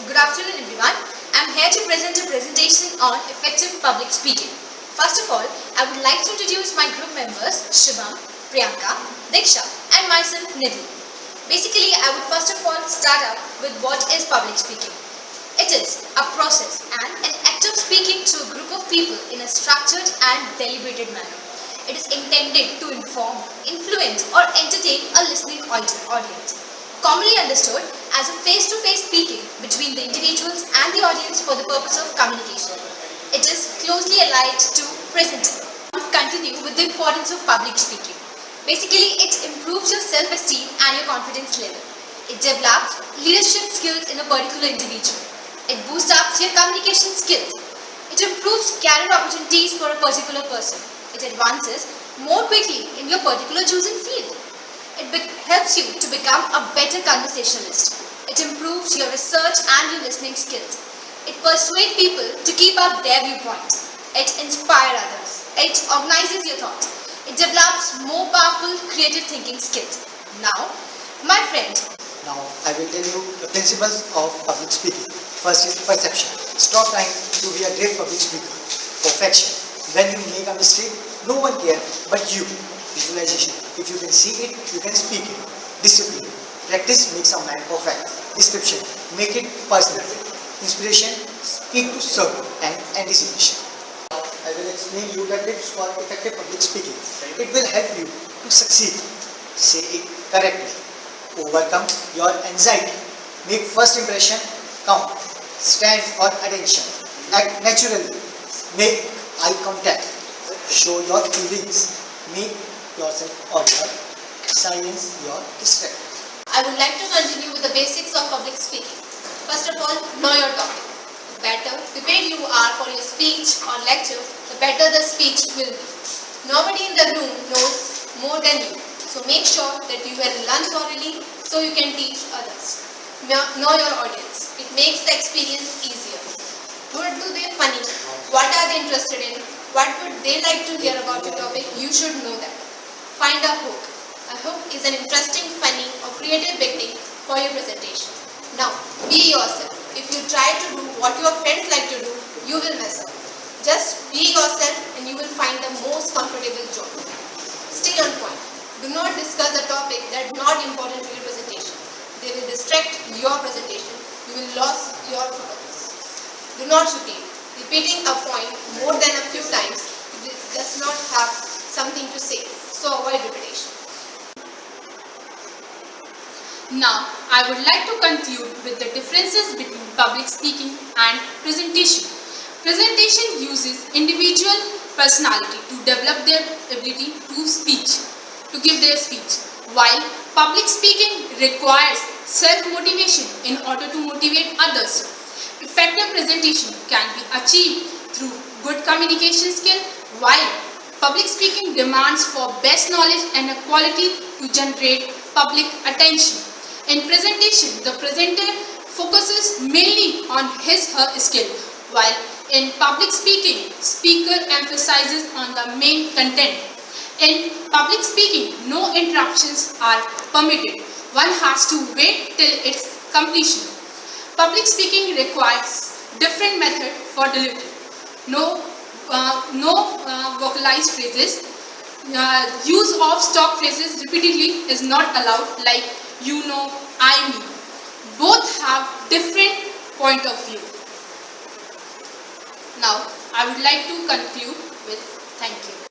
Good afternoon everyone. I am here to present a presentation on effective public speaking. First of all, I would like to introduce my group members Shubham, Priyanka, Diksha and myself Nidhi. Basically, I would first of all start up with what is public speaking. It is a process and an act of speaking to a group of people in a structured and deliberated manner. It is intended to inform, influence or entertain a listening audience. Commonly understood as a face-to-face speaking between the individuals and the audience for the purpose of communication. It is closely allied to presenting. I would continue with the importance of public speaking. Basically, it improves your self-esteem and your confidence level. It develops leadership skills in a particular individual. It boosts up your communication skills. It improves career opportunities for a particular person. It advances more quickly in your particular chosen field. It helps you to become a better conversationalist. It improves your research and your listening skills. It persuades people to keep up their viewpoint. It inspires others. It organizes your thoughts. It develops more powerful creative thinking skills. Now, my friend. Now, I will tell you the principles of public speaking. First is perception. Stop trying to be a great public speaker. Perfection. When you make a mistake, no one cares but you. Visualization. If you can see it, you can speak it. Discipline. Practice makes a man perfect. Description. Make it personal. Inspiration. Speak to serve. And anticipation. I will explain you the tips for effective public speaking. It will help you to succeed. Say it correctly. Overcome your anxiety. Make first impression count. Stand for attention. Act naturally. Make eye contact. Show your feelings. Make yourself order. Silence your distractions. I would like to continue with the basics of public speaking. First of all, know your topic. The better prepared you are for your speech or lecture, the better the speech will be. Nobody in the room knows more than you. So make sure that you will learn thoroughly so you can teach others. Know your audience. It makes the experience easier. What do they funny? What are they interested in? What would they like to hear about your topic? You should know that. Find a hook. A hook is an interesting, funny or creative beginning for your presentation. Now, be yourself. If you try to do what your friends like to do, you will mess up. Just be yourself and you will find the most comfortable job. Stay on point. Do not discuss a topic that is not important to your presentation. They will distract your presentation. You will lose your focus. Do not repeat. Repeating a point more than a few times does not have something to say. So avoid repetition. Now, I would like to conclude with the differences between public speaking and presentation. Presentation uses individual personality to develop their ability to give their speech, while public speaking requires self-motivation in order to motivate others. Effective presentation can be achieved through good communication skill, while public speaking demands for best knowledge and a quality to generate public attention. In presentation, the presenter focuses mainly on his/her skill, while in public speaking, speaker emphasizes on the main content. In public speaking, no interruptions are permitted. One has to wait till its completion. Public speaking requires different method for delivery. No vocalized phrases. Use of stock phrases repeatedly is not allowed, like you know, I mean. Both have different point of view. Now, I would like to conclude with thank you.